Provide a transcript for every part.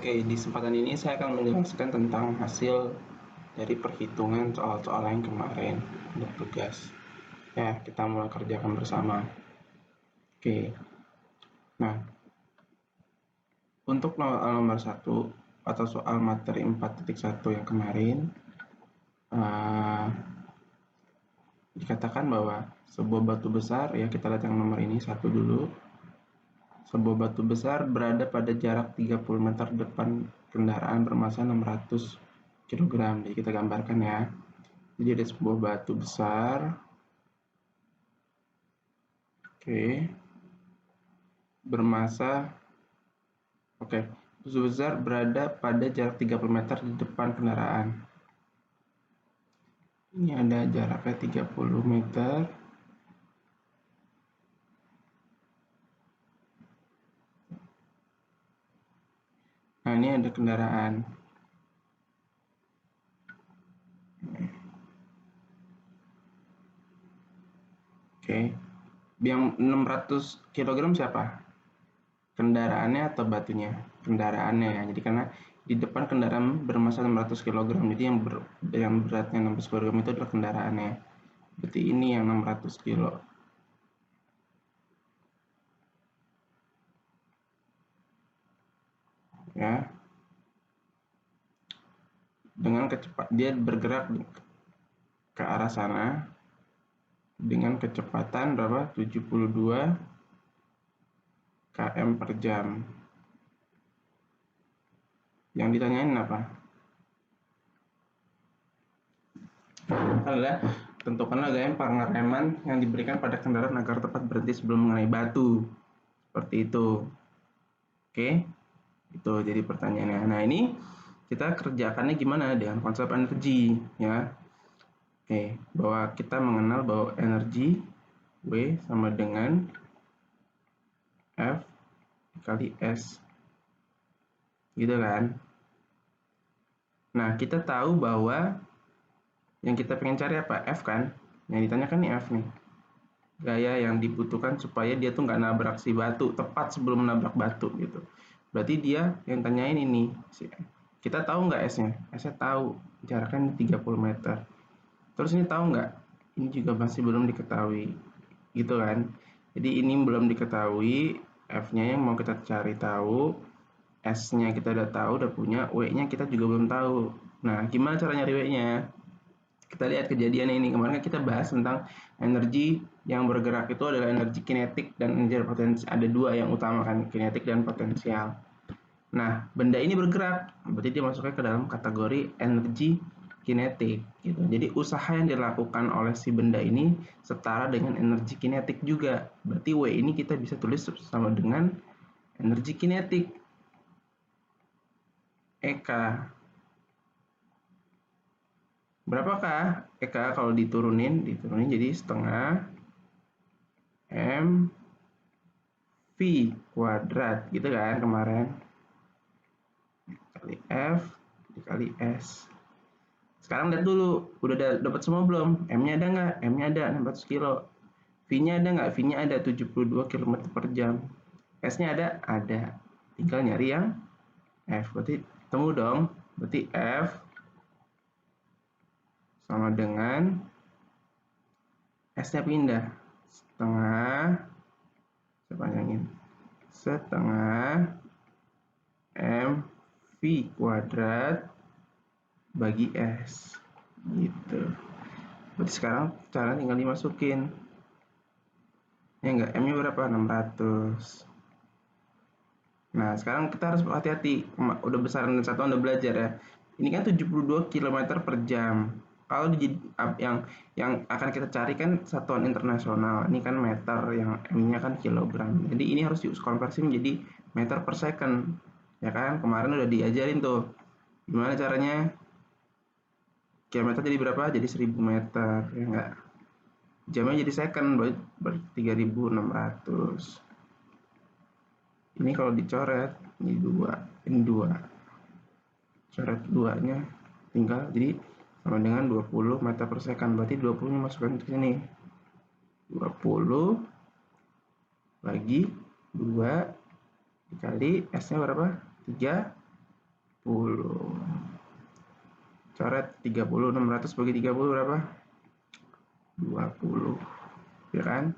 Oke, di kesempatan ini saya akan menjelaskan tentang hasil dari perhitungan soal-soal yang kemarin untuk tugas. Ya, kita mulai kerjakan bersama. Oke, nah untuk nomor 1 atau soal materi 4.1 yang kemarin, dikatakan bahwa sebuah batu besar, ya kita lihat yang nomor ini satu dulu. Sebuah batu besar berada pada jarak 30 meter depan kendaraan bermassa 600 kg. Jadi kita gambarkan ya. Jadi ada sebuah batu besar. Oke. Bermassa. Oke. Batu besar berada pada jarak 30 meter di depan kendaraan. Ini ada jaraknya 30 meter. Nah, ini ada kendaraan. Oke. Yang 600 kg siapa? Kendaraannya atau batunya? Kendaraannya ya. Jadi karena di depan kendaraan bermassa 600 kg. Jadi yang beratnya 600 kg itu adalah kendaraannya. Berarti ini yang 600 kg. Ya. Dengan kecepatan dia bergerak ke arah sana dengan kecepatan berapa? 72 km per jam. Yang ditanyain apa? Adalah tentukanlah gaya pengereman yang diberikan pada kendaraan agar tepat berhenti sebelum mengenai batu. Seperti itu. Oke? Itu jadi pertanyaannya. Nah, ini kita kerjakannya gimana dengan konsep energi ya. Oke, bahwa kita mengenal bahwa energi W sama dengan F kali S. Gitu kan? Nah, kita tahu bahwa yang kita pengen cari apa? F kan? Yang ditanyakan nih F nih. Gaya yang dibutuhkan supaya dia tuh nggak nabrak si batu tepat sebelum menabrak batu gitu. Berarti dia yang tanyain ini. Kita tahu nggak S-nya? S-nya tahu. Jaraknya 30 meter. Terus ini tahu nggak? Ini juga masih belum diketahui. Gitu kan? Jadi ini belum diketahui. F-nya yang mau kita cari tahu. S-nya kita udah tahu, udah punya. W-nya kita juga belum tahu. Nah, gimana cara nyari W-nya? Kita lihat kejadian ini. Kemarin kita bahas tentang energi yang bergerak itu adalah energi kinetik dan energi potensial. Ada dua yang utama kan, kinetik dan potensial. Nah, benda ini bergerak, berarti dia masuknya ke dalam kategori energi kinetik gitu. Jadi usaha yang dilakukan oleh si benda ini setara dengan energi kinetik juga. Berarti W ini kita bisa tulis sama dengan energi kinetik. EK. Berapakah EK kalau diturunin jadi setengah M V kuadrat gitu kan kemarin. Kali F dikali S. Sekarang lihat dulu, udah dapat semua belum? M-nya ada nggak? M-nya ada 600 kilo. V-nya ada nggak? V-nya ada 72 km per jam. S-nya ada? Ada. Tinggal nyari yang F. Berarti temu dong. Berarti F sama dengan S-nya pindah. Setengah, saya panjangin. Setengah M V kuadrat bagi S. Gitu. Berarti sekarang cara tinggal dimasukin. Ya enggak, M-nya berapa? 600. Nah, sekarang kita harus hati-hati. Udah besaran satuan udah belajar ya. Ini kan 72 km per jam. Kalau yang akan kita cari kan satuan internasional. Ini kan meter, yang M-nya kan kilogram. Jadi ini harus dikonversi menjadi meter per second. Ya kan? Kemarin udah diajarin tuh. Gimana caranya? Kilometer jadi berapa? Jadi 1000 meter. Ya enggak? Jamnya jadi second, berarti 3600. Ini kalau dicoret, ini 2, ini 2. Coret 2-nya tinggal jadi sama dengan 20 meter per second. Berarti 20-nya masukkan ke sini. 20 bagi 2 dikali S-nya berapa? 3 Coret 30, 600 bagi 30 berapa? 20, ya kan?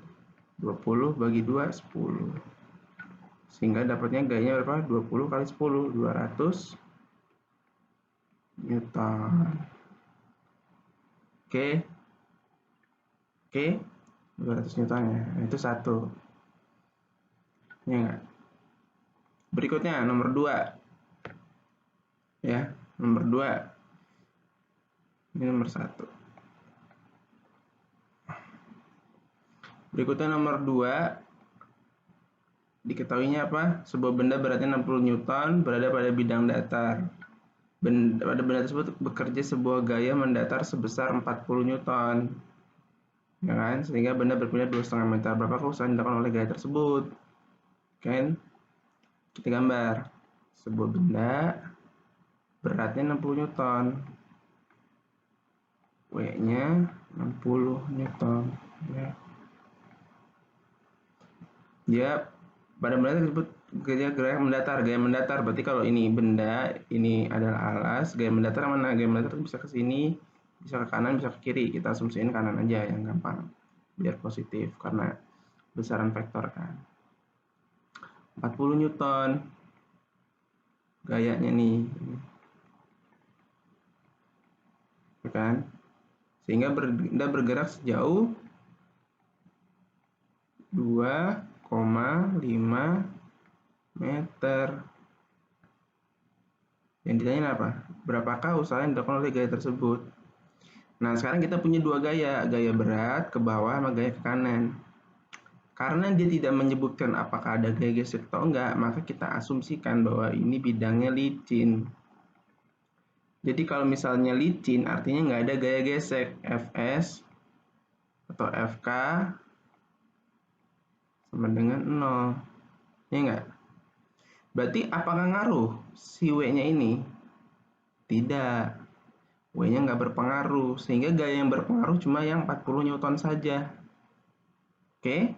20 bagi 2, 10. Sehingga dapatnya gayanya berapa? 20 kali 10, 200 Newton. Oke. Oke. 200 Newton ya. Itu satu. Ya enggak? Berikutnya nomor 2. Ya, nomor 2. Ini nomor 1. Berikutnya nomor 2. Diketahuinya apa? Sebuah benda beratnya 60 Newton berada pada bidang datar. Pada benda tersebut bekerja sebuah gaya mendatar sebesar 40 Newton. Ya kan? Sehingga benda berpindah 2,5 meter. Berapa kerusakan dilakukan oleh gaya tersebut? Kan? Kita gambar. Sebuah benda beratnya 60 Newton. W-nya 60 Newton. Ya. Dia pada benda tersebut gaya mendatar. Gaya mendatar berarti kalau ini benda, ini adalah alas. Gaya mendatar mana? Gaya mendatar bisa ke sini, bisa ke kanan, bisa ke kiri. Kita asumsiin kanan aja yang gampang, biar positif karena besaran vektor kan. 40 Newton gayanya nih, ya kan? Sehingga benda bergerak sejauh 2,5 meter. Yang ditanya apa? Berapakah usaha yang dilakukan oleh gaya tersebut? Nah, sekarang kita punya dua gaya, gaya berat ke bawah sama gaya ke kanan. Karena dia tidak menyebutkan apakah ada gaya gesek atau enggak, maka kita asumsikan bahwa ini bidangnya licin. Jadi kalau misalnya licin, artinya nggak ada gaya gesek. Fs atau Fk sama dengan 0. Ya enggak? Berarti apakah ngaruh si W-nya ini? Tidak. W-nya nggak berpengaruh. Sehingga gaya yang berpengaruh cuma yang 40 Newton saja. Oke?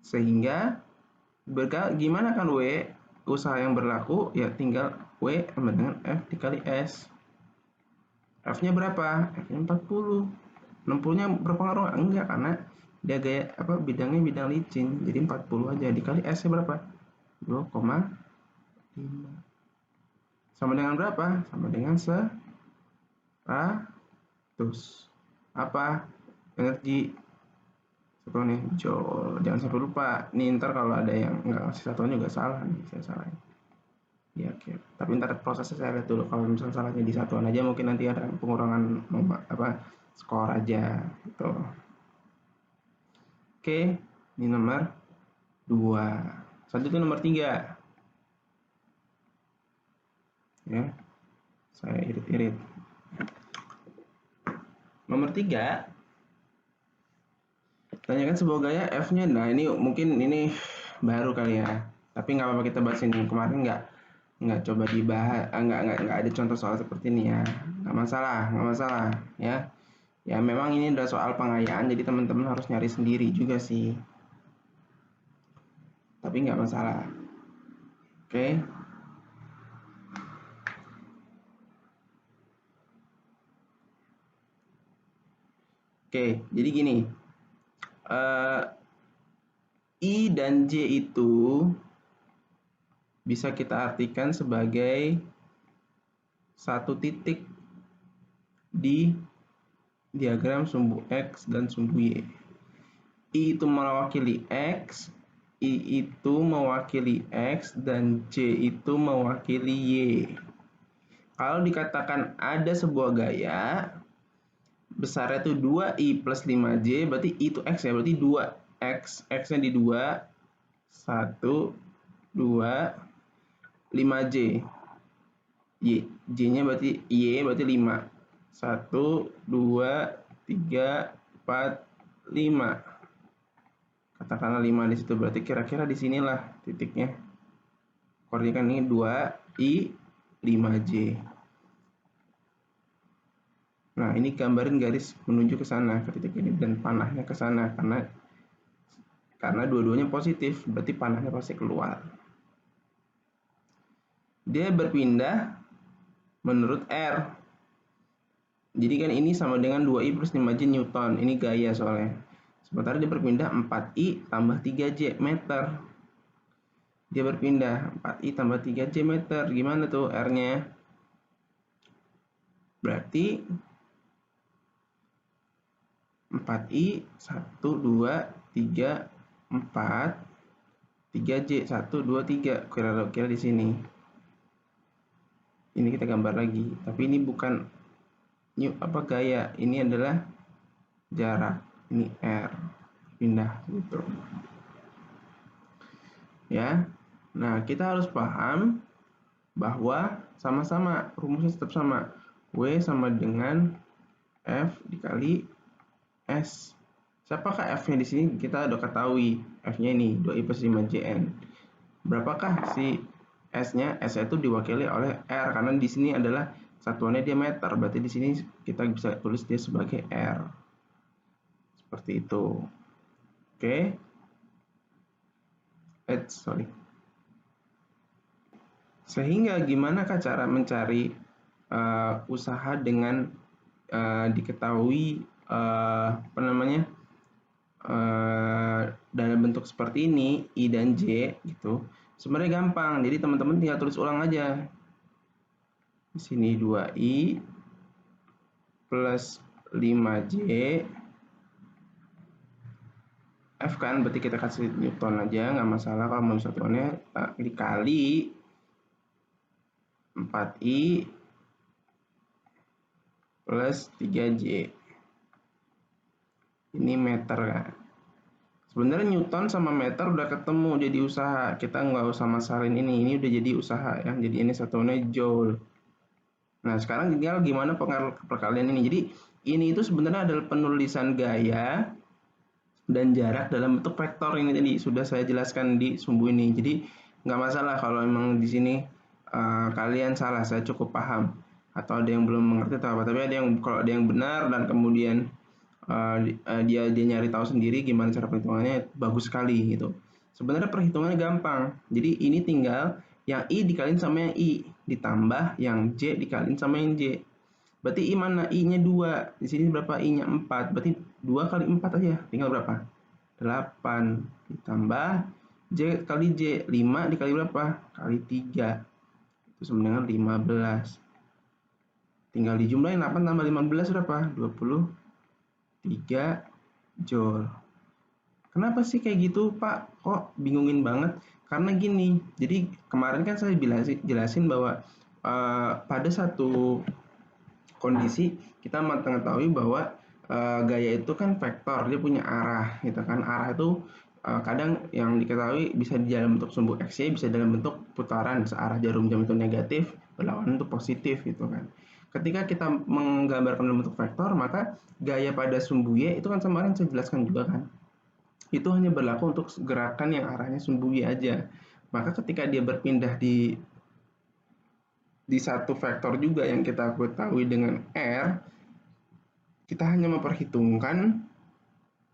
Sehingga gimana kan W? Usaha yang berlaku ya tinggal W sama dengan F dikali S. F-nya berapa? F-nya 40. 60-nya berpengaruh? Enggak, karena dia gaya bidangnya bidang licin. Jadi 40 aja dikali S-nya berapa? 2,5. Sama dengan berapa? Sama dengan 100. Apa? Energi. Satu nih, Joule. Jangan sampai lupa. Nih ntar kalau ada yang nggak ngasih satuan juga salah nih, saya salah. Ya, oke. Tapi ntar prosesnya saya lihat dulu. Kalau misalnya salahnya di satuan aja, mungkin nanti ada pengurangan skor aja gitu. Oke, ini nomor 2. Selanjutnya nomor 3. Ya, saya irit-irit. Nomor 3, tanyakan sebuah gaya F-nya. Nah, ini mungkin ini baru kali ya. Tapi nggak apa-apa kita bahas ini. Kemarin nggak coba dibahas, nggak ada contoh soal seperti ini ya. Nggak masalah ya. Ya memang ini adalah soal pengayaan, jadi teman-teman harus nyari sendiri juga sih. Tapi nggak masalah. Oke. Oke, jadi gini. I dan J itu bisa kita artikan sebagai satu titik di diagram sumbu X dan sumbu Y. I itu mewakili X, I itu mewakili X, dan J itu mewakili Y. Kalau dikatakan ada sebuah gaya, besarnya itu 2I plus 5J, berarti I itu X ya, berarti 2X, X-nya di 2, 1, 2, 5J. J-nya berarti Y, berarti 5. 1, 2, 3, 4, 5. Katakanlah 5 di situ, berarti kira-kira di sinilah titiknya. Koordinatnya ini 2I 5J. Nah, ini gambarin garis menuju ke sana, ke titik ini, dan panahnya ke sana karena dua-duanya positif, berarti panahnya pasti keluar. dia berpindah menurut R. Jadi kan ini sama dengan 2I plus 5J Newton. Ini gaya soalnya. Sementara dia berpindah 4I tambah 3J meter. Dia berpindah 4I tambah 3J meter. Gimana tuh R-nya? Berarti 4I 1, 2, 3, 4 3J 1, 2, 3 kira-kira di sini. Ini kita gambar lagi, tapi ini bukan gaya, ini adalah jarak, ini R pindah gitu ya. Nah, kita harus paham bahwa sama-sama rumusnya tetap sama, W sama dengan F dikali S. Siapakah F-nya di sini? Kita udah ketahui F-nya ini 2I plus 5JN. Berapakah si S-nya? S-nya itu diwakili oleh R karena di sini adalah satuannya dia meter. Berarti di sini kita bisa tulis dia sebagai R. Seperti itu. Oke. Sorry. Sehingga gimana cara mencari usaha dengan diketahui apa namanya dalam bentuk seperti ini I dan J gitu. Sebenarnya gampang. Jadi teman-teman tinggal tulis ulang aja. Di sini 2I plus 5J F kan berarti kita kasih Newton aja, nggak masalah kalau mau satuannya dikali 4I plus 3J. Ini meter kan. Sebenarnya Newton sama meter udah ketemu jadi usaha. Kita nggak usah masalin ini udah jadi usaha ya. Jadi ini satuannya joule. Nah, sekarang tinggal gimana perkalian ini. Jadi ini itu sebenarnya adalah penulisan gaya dan jarak dalam bentuk vektor ini tadi sudah saya jelaskan di sumbu ini. Jadi nggak masalah kalau memang di sini kalian salah, saya cukup paham atau ada yang belum mengerti atau apa. Tapi ada yang kalau ada yang benar dan kemudian dia nyari tahu sendiri gimana cara perhitungannya, bagus sekali gitu. Sebenarnya perhitungannya gampang. Jadi ini tinggal yang I dikaliin sama yang I ditambah yang J dikaliin sama yang J. Berarti I mana? I-nya 2. Di sini berapa? I-nya 4. Berarti 2 kali 4 aja. Tinggal berapa? 8. Ditambah J kali J. 5 dikali berapa? Kali 3. Itu sama dengan 15. Tinggal dijumlahin 8 tambah 15 berapa? 23 joule. Kenapa sih kayak gitu, Pak? Kok bingungin banget? Karena gini, jadi kemarin kan saya jelasin bahwa pada satu kondisi kita mengetahui bahwa gaya itu kan vektor, dia punya arah gitu kan. Arah itu kadang yang diketahui bisa di dalam bentuk sumbu X, Y, bisa dalam bentuk putaran searah jarum jam itu negatif, berlawanan itu positif gitu kan. Ketika kita menggambarkan dalam bentuk vektor, maka gaya pada sumbu Y itu kan kemarin saya jelaskan juga kan. Itu hanya berlaku untuk gerakan yang arahnya sumbu Y aja. Maka ketika dia berpindah di satu vektor juga yang kita ketahui dengan R, kita hanya memperhitungkan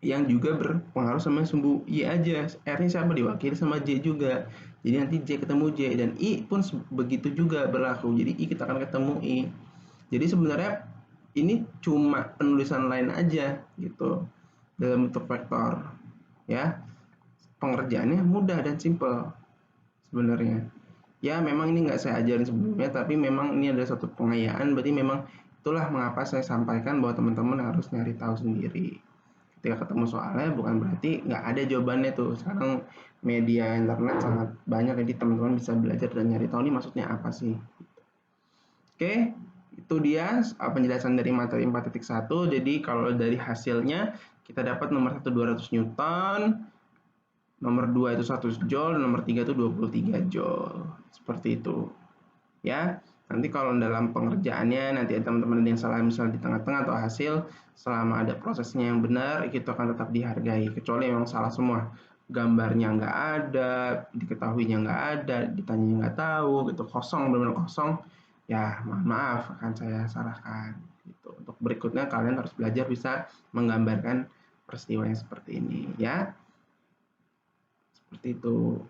yang juga berpengaruh sama sumbu Y aja. R-nya siapa? Diwakili sama J juga. Jadi nanti J ketemu J dan I pun begitu juga berlaku. Jadi I kita akan ketemu I. Jadi sebenarnya ini cuma penulisan lain aja gitu dalam bentuk vektor. Ya, pengerjaannya mudah dan simple sebenarnya. Ya, memang ini nggak saya ajarin sebelumnya, tapi memang ini adalah suatu pengayaan, berarti memang itulah mengapa saya sampaikan bahwa teman-teman harus nyari tahu sendiri. Ketika ketemu soalnya bukan berarti nggak ada jawabannya tuh. Sekarang media internet sangat banyak, jadi teman-teman bisa belajar dan nyari tahu ini maksudnya apa sih. Oke, itu dia penjelasan dari materi 4.1. Jadi kalau dari hasilnya kita dapat nomor 1 200 Newton, nomor 2 itu 100 joule, nomor 3 itu 23 joule. Seperti itu. Ya, nanti kalau dalam pengerjaannya nanti teman-teman ada yang salah misal di tengah-tengah atau hasil, selama ada prosesnya yang benar itu akan tetap dihargai, kecuali memang salah semua, gambarnya nggak ada, diketahuinya nggak ada, ditanya nggak tahu gitu, kosong, benar-benar kosong, ya mohon maaf akan saya salahkan gitu. Untuk berikutnya kalian harus belajar bisa menggambarkan peristiwa yang seperti ini ya, seperti itu.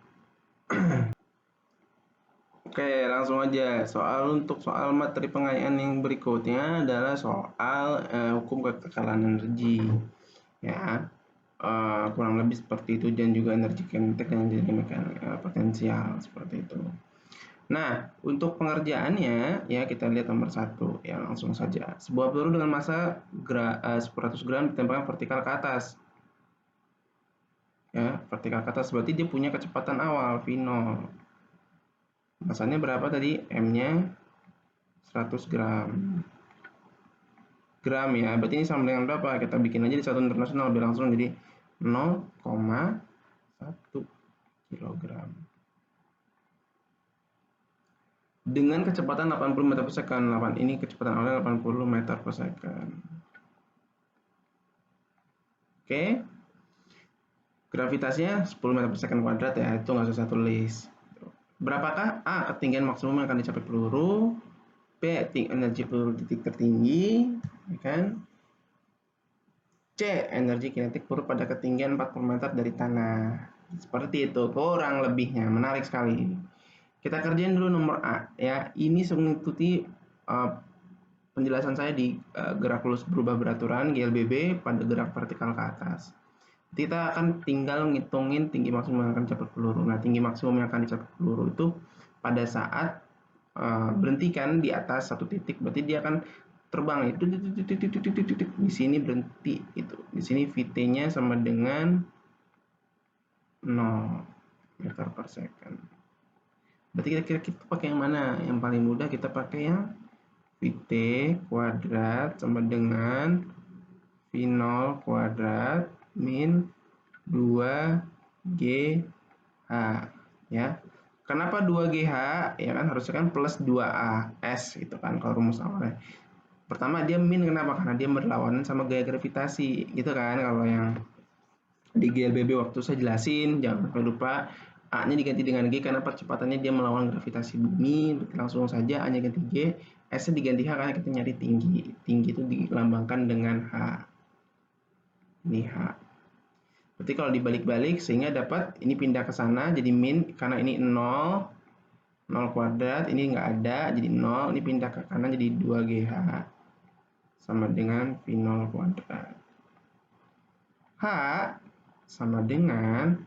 Oke, langsung aja. Untuk soal materi pengayaan yang berikutnya adalah soal hukum kekekalan energi. Ya, kurang lebih seperti itu, dan juga energi kinetik dan energi potensial seperti itu. Nah, untuk pengerjaannya ya kita lihat nomor 1 ya, langsung saja. Sebuah peluru dengan massa 100 gram ditembakkan vertikal ke atas. Ya, vertikal ke atas berarti dia punya kecepatan awal V0. Massanya berapa tadi? M-nya 100 gram. Ya, berarti ini sama dengan berapa? Kita bikin aja di satuan internasional biar langsung jadi 0,1 kilogram. Dengan kecepatan 80 meter per second. Ini kecepatan awalnya 80 meter per second. Oke. Gravitasinya 10 meter per second kuadrat ya, itu nggak usah tulis. Berapakah A, ketinggian maksimum yang akan dicapai peluru, B, energi peluru titik tertinggi, ya kan? C, energi kinetik peluru pada ketinggian 40 meter dari tanah. Seperti itu, kurang lebihnya. Menarik sekali. Kita kerjain dulu nomor A ya. Ini mengikuti penjelasan saya di gerak lurus berubah beraturan GLBB pada gerak vertikal ke atas. Kita akan tinggal ngitungin tinggi maksimum yang akan dicapai peluru. Nah, tinggi maksimum yang akan dicapai peluru itu pada saat berhentikan di atas satu titik, berarti dia akan terbang itu di sini berhenti itu. Di sini VT-nya sama dengan 0 meter per second. Berarti kira-kira kita pakai yang mana? Yang paling mudah kita pakai yang VT kuadrat sama dengan V0 kuadrat min 2GH ya. Kenapa 2GH? Ya kan harusnya kan plus 2AS gitu kan kalau rumus awalnya. Pertama dia min, kenapa? Karena dia berlawanan sama gaya gravitasi gitu kan. Kalau yang di GLBB waktu saya jelasin, jangan sampai lupa A-nya diganti dengan G karena percepatannya dia melawan gravitasi bumi. Langsung saja A-nya ganti G, S-nya diganti H karena kita nyari tinggi. Tinggi itu dilambangkan dengan H. Ini H. Berarti kalau dibalik-balik sehingga dapat ini pindah ke sana jadi min, karena ini 0 kuadrat, ini nggak ada jadi 0, ini pindah ke kanan jadi 2GH sama dengan V0 kuadrat. H sama dengan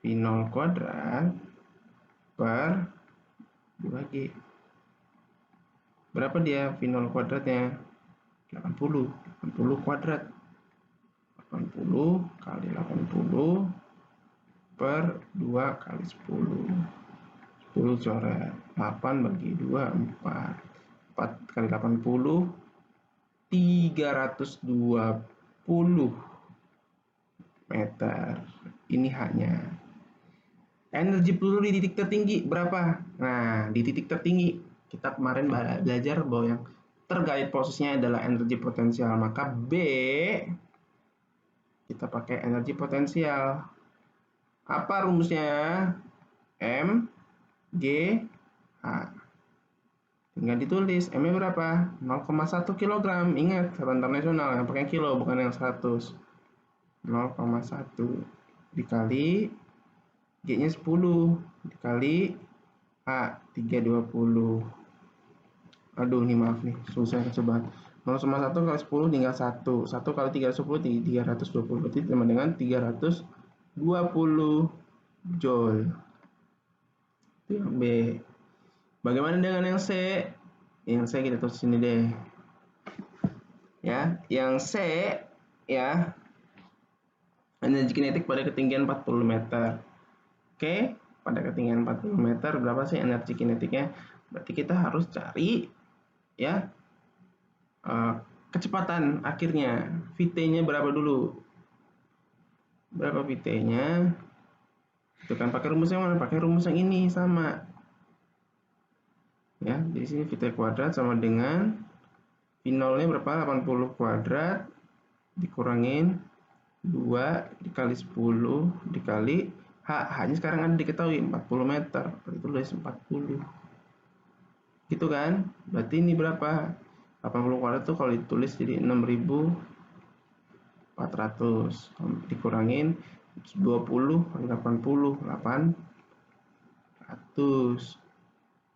V0 kuadrat per 2G. Berapa dia V0 kuadratnya? 80 kuadrat. 80 kali 80 per 2 kali 10. 10 coret 8 bagi 2 4 kali 80 320 meter. Ini hanya energi peluru di titik tertinggi berapa? Nah, di titik tertinggi kita kemarin belajar bahwa yang terkait posisinya adalah energi potensial, maka B kita pakai energi potensial. Apa rumusnya? M G H. Tinggal ditulis M-nya berapa? 0,1 kg. Ingat, satuan internasional yang pakai kilo bukan yang 100. 0,1 dikali G-nya 10 dikali H 320. Aduh, ini maaf nih, susah coba. 0,1 kali 10 tinggal 1. 1 kali 310 320. Berarti sama dengan 320 joule. Itu yang B. Bagaimana dengan yang C? Yang C kita tulis sini deh. Ya, yang C ya. Energi kinetik pada ketinggian 40 meter. Oke, pada ketinggian 40 meter berapa sih energi kinetiknya? Berarti kita harus cari ya kecepatan akhirnya. VT-nya berapa dulu? Berapa VT-nya? Itu kan pakai rumus yang mana? Pakai rumus yang ini sama. Ya, di sini VT kuadrat sama dengan V0-nya berapa? 80 kuadrat dikurangin 2 dikali 10 dikali H-nya sekarang ada diketahui 40 meter. Berarti tulis 40. Gitu kan? Berarti ini berapa? 80 kuadrat itu kalau ditulis jadi 6.400 dikurangin 20 kali 80 800.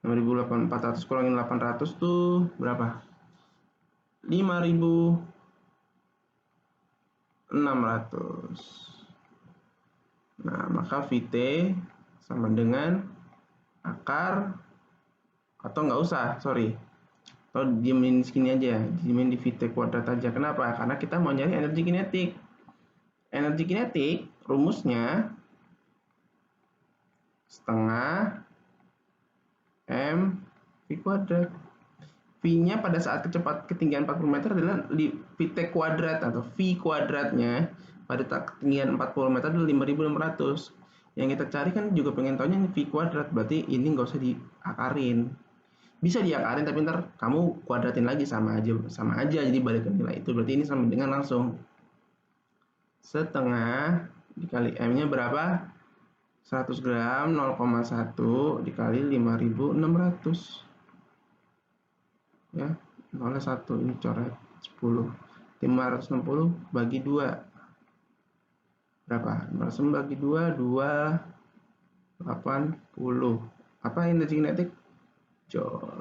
6.400 kurangin 800 tuh berapa? 5.600. Nah, maka VT sama dengan akar, atau nggak usah, sorry, atau diemin segini aja, diemin di VT kuadrat aja. Kenapa? Karena kita mau nyari energi kinetik. Energi kinetik rumusnya setengah M V kuadrat. V-nya pada saat ketinggian 40 meter adalah VT kuadrat, atau V kuadratnya pada ketinggian 40 meter adalah 5.600. Yang kita cari kan juga pengen tahunya V kuadrat, berarti ini nggak usah diakarin. Bisa diakarin tapi ntar kamu kuadratin lagi, sama aja jadi balik ke nilai itu. Berarti ini sama dengan langsung setengah dikali M-nya berapa? 100 gram, 0,1 dikali 5.600. Ya, 0,1 ini coret 10. 560 bagi 2 berapa? 560 bagi 2 280. Apa energi kinetik? Joule.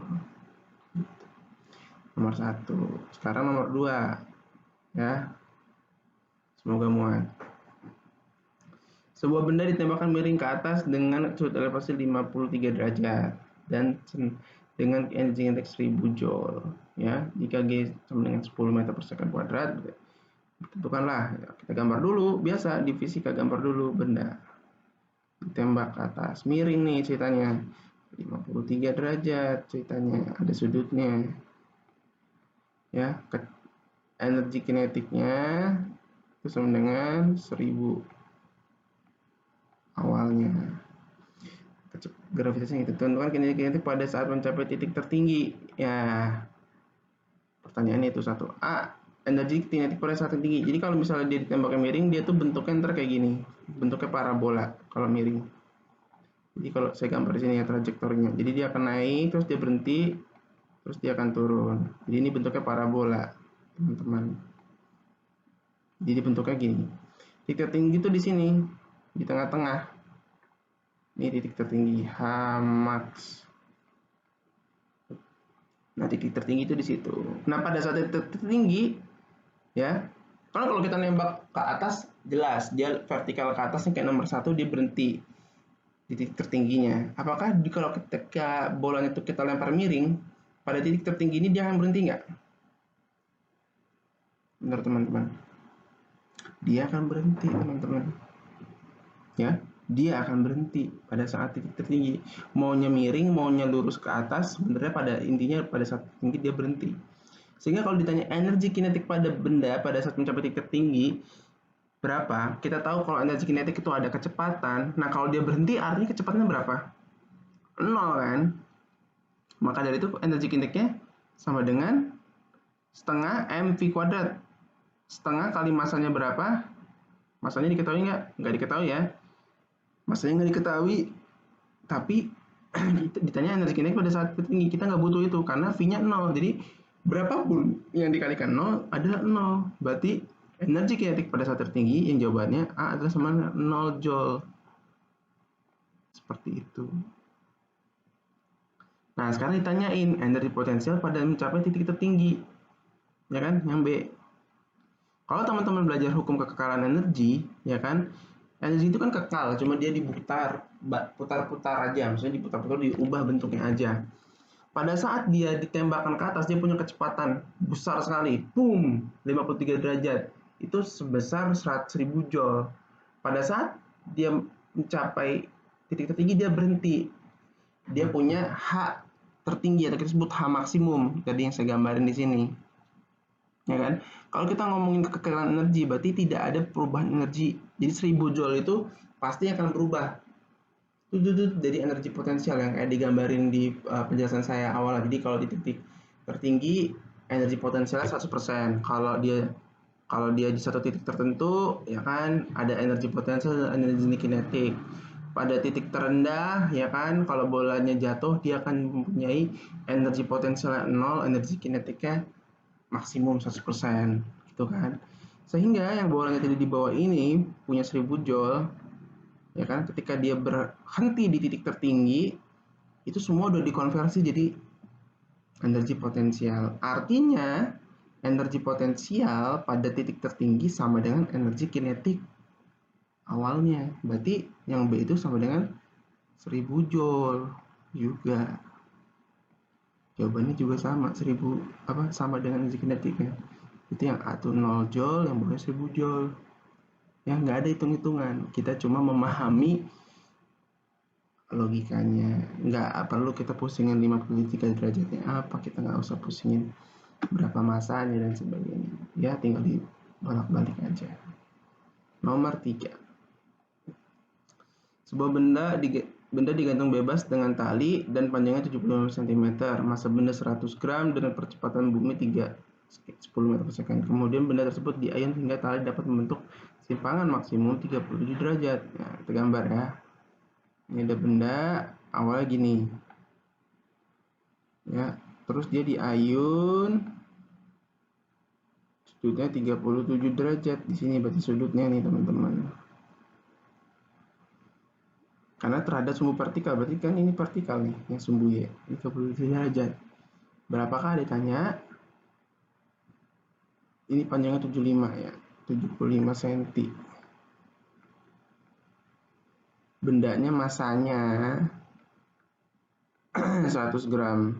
Nomor 1. Sekarang nomor 2 ya. Semoga muat. Sebuah benda ditembakkan miring ke atas dengan sudut elevasi 53 derajat dan dengan energi kinetik 1000 joule ya. Jika G sama dengan 10 meter per second kuadrat, tentukanlah ya, kita gambar dulu, biasa di fisika gambar dulu benda ditembak ke atas, miring nih ceritanya 53 derajat, ceritanya ada sudutnya ya. Energi kinetiknya itu sama dengan 1000 awalnya. Gravitasinya itu, tentukan energi kinetik pada saat mencapai titik tertinggi. Ya, pertanyaannya itu 1A, energi kinetik pada saat tertinggi. Jadi kalau misalnya dia ditembaknya miring, dia tuh bentuknya ntar kayak gini, bentuknya parabola kalau miring. Jadi kalau saya gambar di sini ya trajektorinya. Jadi dia akan naik, terus dia berhenti, terus dia akan turun. Jadi ini bentuknya parabola, teman-teman. Jadi bentuknya gini. Titik tertinggi itu di sini, di tengah-tengah. Ini titik tertinggi H max. Nah, titik tertinggi itu di situ. Nah, pada saat titik tertinggi ya, kalau kita nembak ke atas jelas dia vertikal ke atas nih, kayak nomor 1 dia berhenti di titik tertingginya. Apakah kalau ketika bolanya itu kita lempar miring pada titik tertinggi ini dia akan berhenti nggak? Benar teman-teman, dia akan berhenti teman-teman ya. Dia akan berhenti pada saat titik tertinggi. Maunya miring, maunya lurus ke atas, sebenarnya pada intinya pada saat tinggi dia berhenti. Sehingga kalau ditanya energi kinetik pada benda pada saat mencapai titik tertinggi berapa, kita tahu kalau energi kinetik itu ada kecepatan. Nah, kalau dia berhenti artinya kecepatannya berapa? 0 kan? Maka dari itu energi kinetiknya sama dengan setengah mv kuadrat. Setengah kali masanya berapa? Masanya diketahui nggak? Nggak diketahui ya. Masanya nggak diketahui, tapi ditanya energi kinetik pada saat tertinggi, kita nggak butuh itu karena V-nya 0. Jadi berapapun yang dikalikan 0 adalah 0. Berarti energi kinetik pada saat tertinggi yang jawabannya A adalah sama 0 joule. Seperti itu. Nah, sekarang ditanyain energi potensial pada mencapai titik tertinggi. Ya kan? Yang B. Kalau teman-teman belajar hukum kekekalan energi, ya kan? Energi itu kan kekal, cuma dia putar-putar aja, maksudnya diputar-putar, diubah bentuknya aja. Pada saat dia ditembakkan ke atas, dia punya kecepatan besar sekali, boom, 53 derajat, itu sebesar 100.000 joule. Pada saat dia mencapai titik tertinggi, dia berhenti. Dia punya H tertinggi, atau kita sebut H maksimum, tadi yang saya gambarin di sini. Ya kan? Kalau kita ngomongin kekekalan energi, berarti tidak ada perubahan energi. Jadi 1000 joule itu pasti akan berubah. Itu dari energi potensial yang kayak digambarin di penjelasan saya awal. Jadi kalau di titik tertinggi energi potensialnya 100%. Kalau dia di satu titik tertentu, ya kan, ada energi potensial dan energi kinetik. Pada titik terendah, ya kan, kalau bolanya jatuh dia akan mempunyai energi potensialnya 0, energi kinetiknya maksimum 100%, gitu kan. Sehingga yang bolanya tadi di bawah ini punya 1000 joule, ya kan, ketika dia berhenti di titik tertinggi, itu semua udah dikonversi jadi energi potensial. Artinya energi potensial pada titik tertinggi sama dengan energi kinetik awalnya. Berarti yang B itu sama dengan 1000 joule juga. Jawabannya juga sama, 1000 sama dengan energi kinetiknya. Itu yang A itu 0 joule, yang B 1000 joule. Ya nggak ada hitung-hitungan, kita cuma memahami logikanya. Nggak perlu kita pusingin 53 derajatnya apa, kita nggak usah pusingin berapa masanya dan sebagainya. Ya tinggal dibolak-balik aja. Nomor 3. Sebuah benda digantung bebas dengan tali dan panjangnya 75 cm, massa benda 100 gram dengan percepatan bumi 10 meter per second. Kemudian benda tersebut diayun hingga tali dapat membentuk simpangan maksimum 37 derajat. Nah, kita gambar ya. Ini ada benda awalnya gini. Ya, terus dia diayun sudutnya 37 derajat. Di sini berarti sudutnya nih, teman-teman. Karena terhadap sumbu vertikal, berarti kan ini vertikal nih, yang sumbu Y, 37 derajat. Berapakah ditanya? Ini panjangnya 75 ya, 75 cm. Bendanya masanya 100 gram.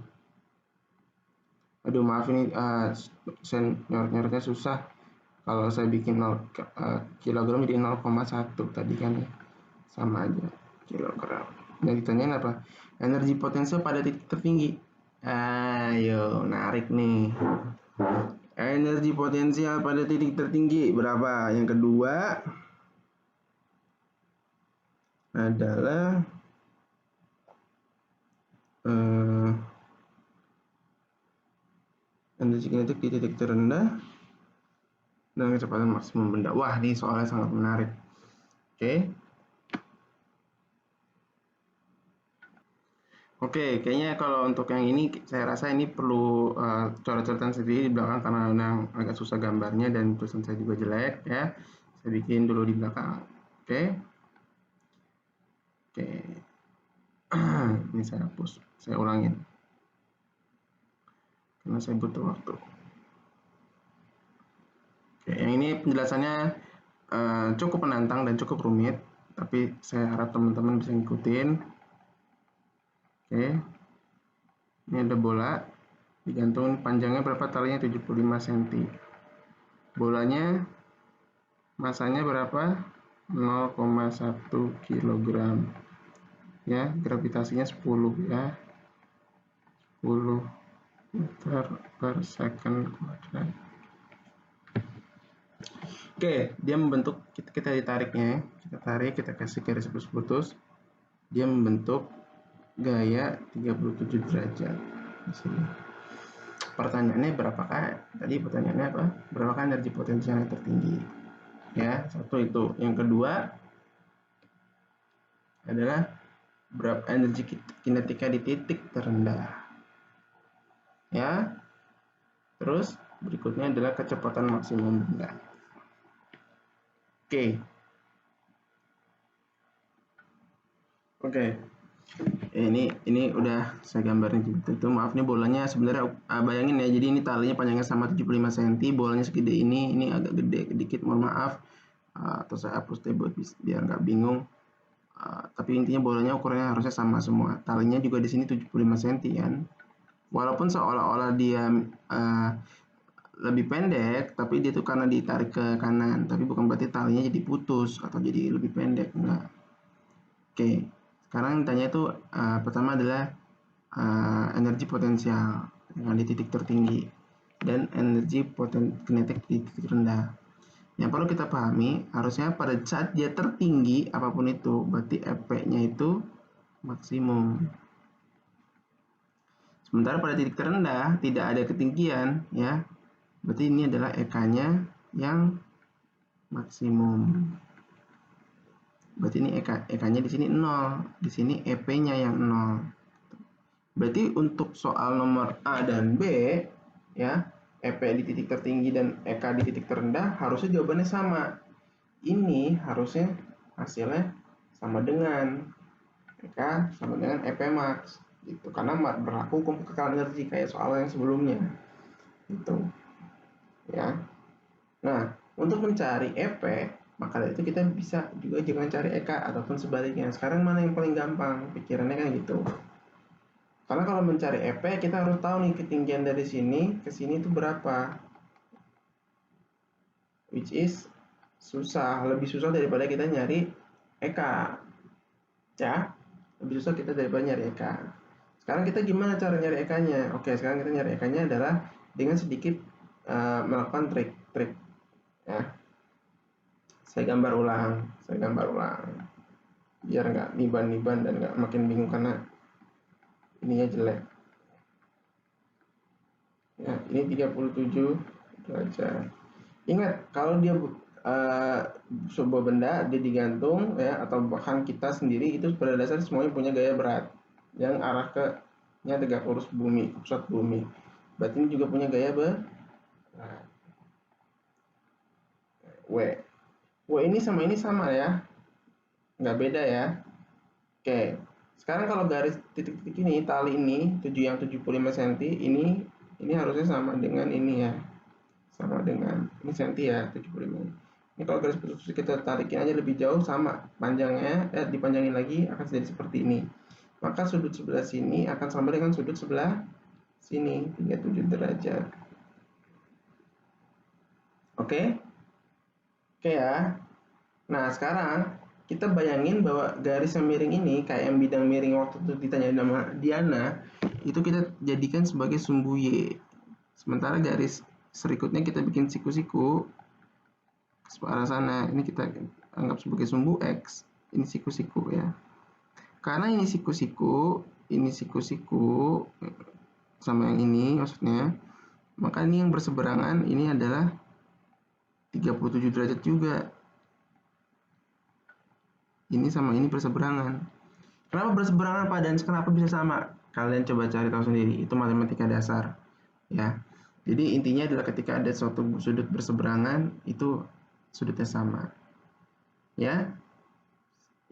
Aduh maaf ini nyorotnya susah. Kalau saya bikin kilogram jadi 0,1 tadi kan ya. Sama aja kilogram. Yang ditanyain apa? Energi potensial pada titik tertinggi. Ayo, menarik nih. Energi potensial pada titik tertinggi berapa? Yang kedua adalah energi kinetik di titik terendah dengan kecepatan maksimum benda. Wah, ini soalnya sangat menarik. Oke, kayaknya kalau untuk yang ini saya rasa ini perlu coret-coretan sendiri di belakang karena memang agak susah gambarnya dan tulisan saya juga jelek ya. Saya bikin dulu di belakang. Oke. Ini saya hapus, saya ulangin karena saya butuh waktu. Oke, yang ini penjelasannya cukup menantang dan cukup rumit, tapi saya harap teman-teman bisa ngikutin. Oke, ini ada bola digantung, panjangnya berapa, talinya 75 cm. Bolanya masanya berapa? 0,1 kg ya, gravitasinya 10 ya, 10 meter per second kuadrat. Oke, dia membentuk, kita ditariknya, kita tarik, kita kasih garis putus-putus, dia membentuk gaya 37 derajat di sini. Pertanyaannya berapakah, tadi pertanyaannya apa? Berapakah energi potensial yang tertinggi? Ya, satu itu. Yang kedua adalah berapa energi kinetika di titik terendah. Ya. Terus berikutnya adalah kecepatan maksimum benda. Oke. Ini udah saya gambarin gitu. Maaf nih bolanya sebenarnya bayangin ya. Jadi ini talinya panjangnya sama 75 cm, bolanya segede ini agak gede sedikit, mohon maaf. Atau saya hapus deh biar nggak bingung. Tapi intinya bolanya ukurannya harusnya sama semua. Talinya juga di sini 75 cm kan. Walaupun seolah-olah dia lebih pendek, tapi dia tuh karena ditarik ke kanan, tapi bukan berarti talinya jadi putus atau jadi lebih pendek, enggak. Oke, sekarang tanya itu pertama adalah energi potensial yang di titik tertinggi dan energi kinetik di titik rendah. Yang perlu kita pahami, harusnya pada saat dia tertinggi apapun itu, berarti EP-nya itu maksimum. Sementara pada titik terendah tidak ada ketinggian, ya. Berarti ini adalah EK-nya yang maksimum. Berarti ini EK-nya di sini 0, di sini EP-nya yang 0. Berarti untuk soal nomor A dan B, ya, EP di titik tertinggi dan EK di titik terendah harusnya jawabannya sama. Ini harusnya hasilnya sama dengan EK sama dengan EP max. gitu, karena berlaku hukum kekalahan energi kayak soal yang sebelumnya gitu ya. Nah, untuk mencari EP, maka dari itu kita bisa juga jangan cari EK ataupun sebaliknya. Sekarang mana yang paling gampang? Pikirannya kan gitu. Karena kalau mencari EP kita harus tahu nih ketinggian dari sini ke sini itu berapa. Which is susah, lebih susah daripada kita nyari EK. Ya, lebih susah kita daripada nyari EK. Sekarang kita gimana cara nyari EK-nya? Oke, sekarang kita nyari EK-nya adalah dengan sedikit melakukan trik ya. Saya gambar ulang biar nggak niban-niban dan nggak makin bingung karena ininya jelek ya. Ini 37 derajat. Ingat kalau dia sebuah benda dia digantung ya, atau bahkan kita sendiri itu pada dasarnya semuanya punya gaya berat yang arah ke nya tegak lurus bumi, pusat bumi. Berarti ini juga punya gaya berat. W ini sama ya, nggak beda ya. Oke, sekarang kalau garis titik-titik ini, tali ini, 75 cm, ini harusnya sama dengan ini ya. Sama dengan, ini senti ya, 75. Ini kalau garis putus kita tarikin aja lebih jauh, sama panjangnya, dipanjangin lagi, akan jadi seperti ini. Maka sudut sebelah sini akan sama dengan sudut sebelah sini, 37 derajat. Oke? Oke ya. Nah, sekarang kita bayangin bahwa garis yang miring ini kayak yang bidang miring waktu itu ditanya nama Diana, itu kita jadikan sebagai sumbu Y. Sementara garis berikutnya kita bikin siku-siku ke arah sana, ini kita anggap sebagai sumbu X. Ini siku-siku ya. Karena ini siku-siku sama yang ini maksudnya, maka ini yang berseberangan ini adalah 37 derajat juga. Ini sama ini berseberangan. Kenapa berseberangan Pak, dan kenapa bisa sama? Kalian coba cari tahu sendiri, itu matematika dasar ya. Jadi intinya adalah ketika ada suatu sudut berseberangan, itu sudutnya sama ya.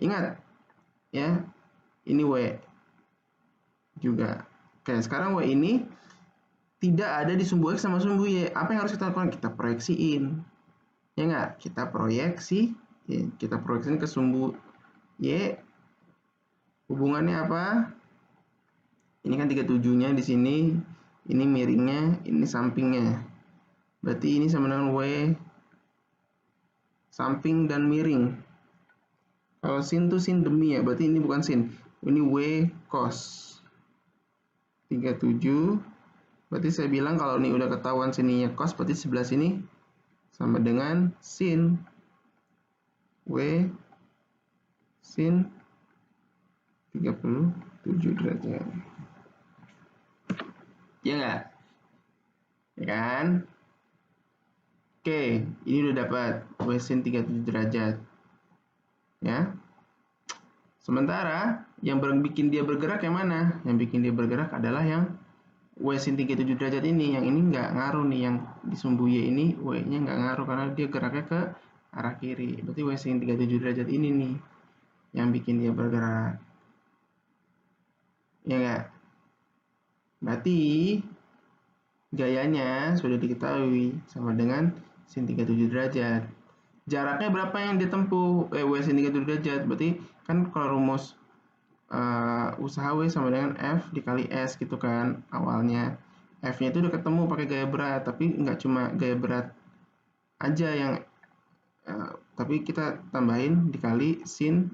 Ingat ya, ini W juga. Oke, sekarang W ini tidak ada di sumbu X sama sumbu Y. Apa yang harus kita lakukan? Kita proyeksiin ya nggak? Kita proyeksiin ke sumbu Y. Hubungannya apa? Ini kan 37-nya di sini, ini miringnya, ini sampingnya. Berarti ini sama dengan W samping dan miring. Kalau sin itu sin demi ya, berarti ini bukan sin. Ini W cos 37. Berarti saya bilang kalau ini udah ketahuan sininya cos, berarti sebelah sini sama dengan sin W sin 37 derajat. Ya nggak? Ya kan? Oke, ini udah dapat W sin 37 derajat. Ya. Sementara yang bikin dia bergerak yang mana? Yang bikin dia bergerak adalah yang W sin 37 derajat ini. Yang ini nggak ngaruh nih, yang di sumbu Y ini W-nya nggak ngaruh karena dia geraknya ke arah kiri. Berarti W sin 37 derajat ini nih yang bikin dia bergerak. Ya nggak? Berarti gayanya sudah diketahui sama dengan sin 37 derajat. Jaraknya berapa yang ditempuh? W sin 37 derajat. Berarti kan kalau rumus usaha W sama dengan F dikali S gitu kan awalnya. F-nya itu udah ketemu pakai gaya berat, tapi nggak cuma gaya berat aja yang tapi kita tambahin dikali sin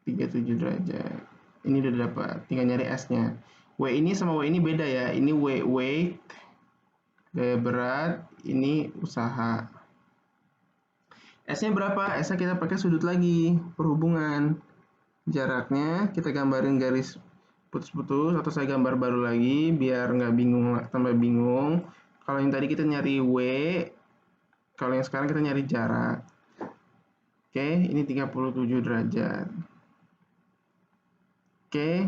37 derajat. Ini udah dapat, tinggal nyari S-nya. W ini sama W ini beda ya. Ini weight gaya berat, ini usaha. S-nya berapa? S-nya kita pakai sudut lagi, perhubungan. Jaraknya kita gambarin garis putus-putus, atau saya gambar baru lagi biar nggak bingung, tambah bingung. Kalau yang tadi kita nyari W, kalau yang sekarang kita nyari jarak. Oke, ini 37 derajat. Oke,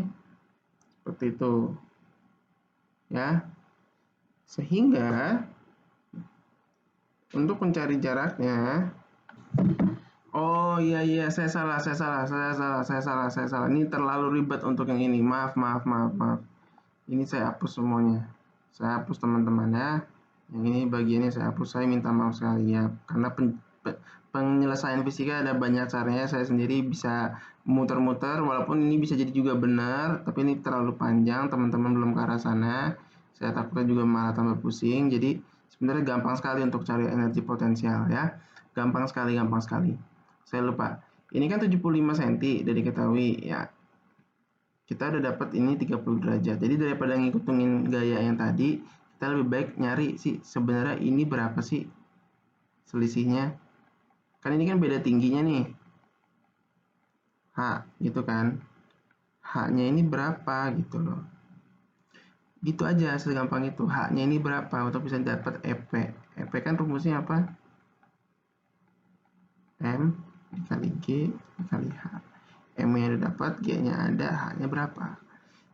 seperti itu ya. Sehingga untuk mencari jaraknya, Oh iya, saya salah. Ini terlalu ribet untuk yang ini. Maaf. Ini saya hapus semuanya. Saya hapus teman-teman ya. Yang ini bagiannya saya hapus. Saya minta maaf sekali ya. Karena penyelesaian fisika ada banyak caranya. Saya sendiri bisa muter-muter. Walaupun ini bisa jadi juga benar. Tapi ini terlalu panjang. Teman-teman belum ke arah sana. Saya takutnya juga malah tambah pusing. Jadi sebenarnya gampang sekali untuk cari energi potensial ya. Gampang sekali. Saya lupa. Ini kan 75 cm udah diketahui ya. Kita udah dapat ini 30 derajat. Jadi daripada ngikutin gaya yang tadi, kita lebih baik nyari sih sebenarnya ini berapa sih selisihnya. Kan ini kan beda tingginya nih. H gitu kan. H-nya ini berapa gitu loh. Gitu aja segampang itu. H-nya ini berapa untuk bisa dapat EP. EP kan rumusnya apa? M dikali G dikali H. M-nya udah dapat, G-nya ada, H-nya berapa.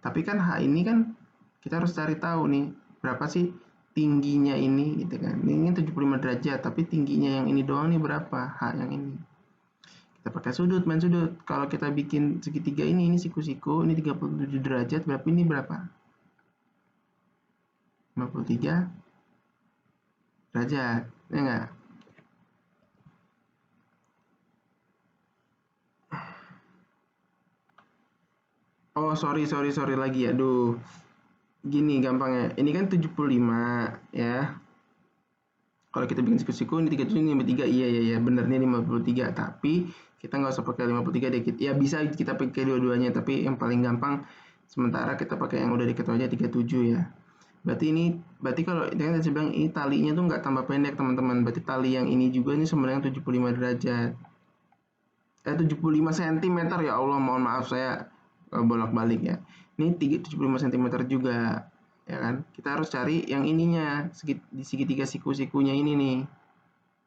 Tapi kan H ini kan kita harus cari tahu nih berapa sih tingginya ini gitu kan. Ini 75 derajat, tapi tingginya yang ini doang nih berapa? H yang ini. Kita pakai sudut, main sudut. Kalau kita bikin segitiga ini siku-siku, ini 37 derajat, berarti ini berapa? 53 derajat, ya enggak? Oh, sorry lagi. Aduh. Gini gampangnya. Ini kan 75 ya. Kalau kita bikin siku-siku ini 37 ini 53. Iya bener nih 53. Tapi kita nggak usah pakai 53 deh. Ya bisa kita pakai dua-duanya, tapi yang paling gampang sementara kita pakai yang udah diketahui aja 37 ya. Berarti kalau ini kan saya bilang ini talinya tuh nggak tambah pendek teman-teman. Berarti tali yang ini juga ini sebenarnya 75 derajat. 75 cm ya Allah, mohon maaf saya bolak-balik ya. Ini 75 cm juga ya kan. Kita harus cari yang ininya di segitiga siku-sikunya ini nih.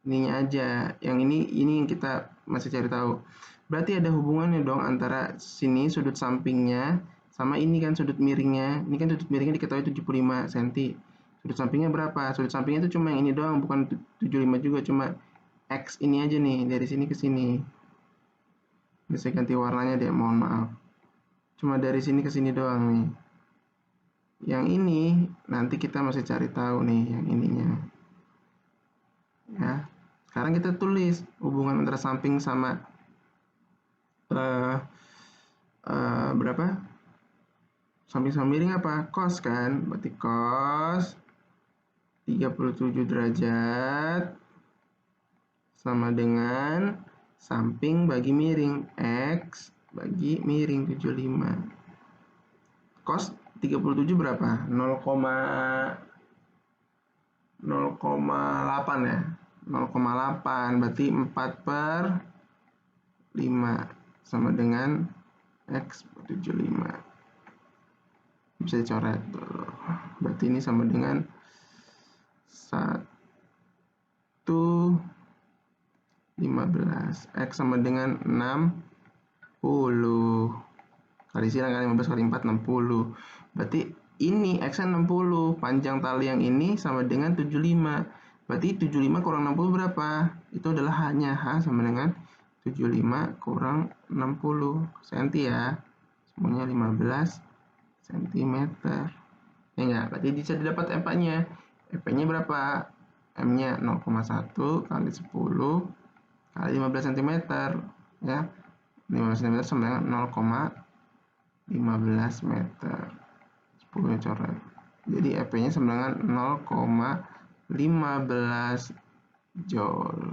Ininya aja. Yang ini yang kita masih cari tahu. Berarti ada hubungannya dong antara sini sudut sampingnya sama ini kan sudut miringnya. Ini kan sudut miringnya diketahui 75 cm. Sudut sampingnya berapa? Sudut sampingnya itu cuma yang ini doang, bukan 75 juga, cuma X ini aja nih, dari sini ke sini. Bisa ganti warnanya deh, mohon maaf. Cuma dari sini ke sini doang nih. Yang ini nanti kita masih cari tahu nih yang ininya. Ya. Sekarang kita tulis hubungan antara samping sama berapa? Samping sama miring apa? Cos kan? Berarti cos 37 derajat sama dengan samping bagi miring X bagi miring 75. Cos 37 berapa? 0,8 ya. 0,8 berarti 4 per 5 sama dengan X 75. Bisa dicoret dulu. Berarti ini sama dengan 1,15. X sama dengan 60. Kali silang kan 15 kali 4 60. Berarti ini X 60, panjang tali yang ini sama dengan 75. Berarti 75 kurang 60 berapa? Itu adalah H-nya. H sama dengan 75 kurang 60 cm ya. Semuanya 15 cm. Ya enggak? Berarti bisa didapat EP-nya. EP-nya berapa? M-nya 0,1 kali 10 kali 15 cm ya. 15 cm sama dengan 0,15 meter. 10 coret. Jadi EP-nya sama dengan 0,15 joule.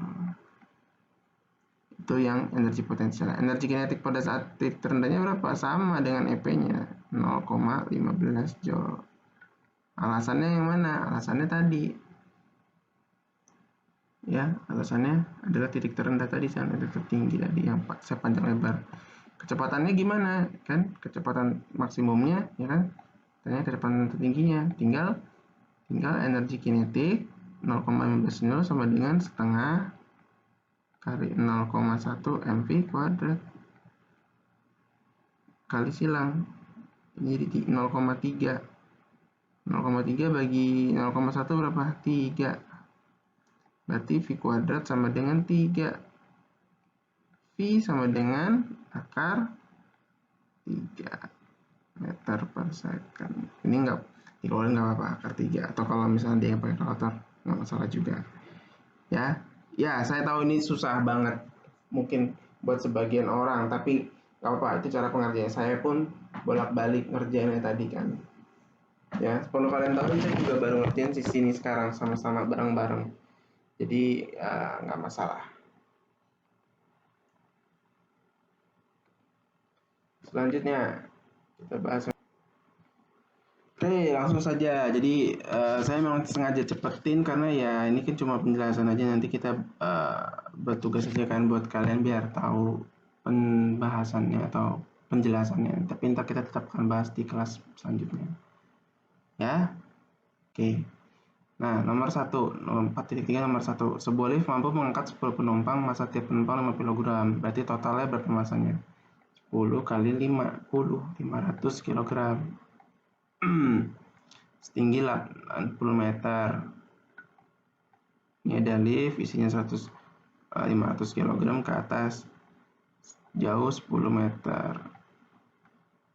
Itu yang energi potensial. Energi kinetik pada saat titik terendahnya berapa? Sama dengan EP-nya 0,15 joule. Alasannya yang mana? Alasannya tadi. Ya, alasannya adalah titik terendah tadi sama titik tertinggi tadi yang sepanjang lebar. Kecepatannya gimana? Kan kecepatan maksimumnya ya kan? Tanya kecepatan tertingginya. Tinggal energi kinetik 0,15 joule sama dengan setengah kali 0,1 mv kuadrat kali silang. Ini jadi 0,3. 0,3 bagi 0,1 berapa? 3. Berarti V kuadrat sama dengan 3. V sama dengan akar 3 meter per second. Ini nggak dikeluarin, nggak apa-apa, akar 3. Atau kalau misalnya dia pakai kalkulator, nggak masalah juga. Ya, saya tahu ini susah banget mungkin buat sebagian orang, tapi nggak apa-apa, itu cara pengerjaan. Saya pun bolak-balik ngerjainnya tadi kan. Ya, perlu kalian tahu, saya juga baru ngerjain sisi ini sekarang, sama-sama bareng-bareng. Jadi nggak masalah. Selanjutnya kita bahas. Oke, langsung saja. Jadi saya memang sengaja cepetin karena ya ini kan cuma penjelasan aja. Nanti kita bertugas saja kan buat kalian biar tahu pembahasannya atau penjelasannya. Tapi ntar kita tetap akan bahas di kelas selanjutnya. Ya, oke. Nah, nomor 1, 4.3 nomor 1. Sebuah lift mampu mengangkat 10 penumpang, masa tiap penumpang 5 kg. Berarti totalnya berapa masanya? 10 kali 50, 500 kg. Setinggi 80 meter. Ini ada lift isinya 500 kg ke atas, jauh 10 meter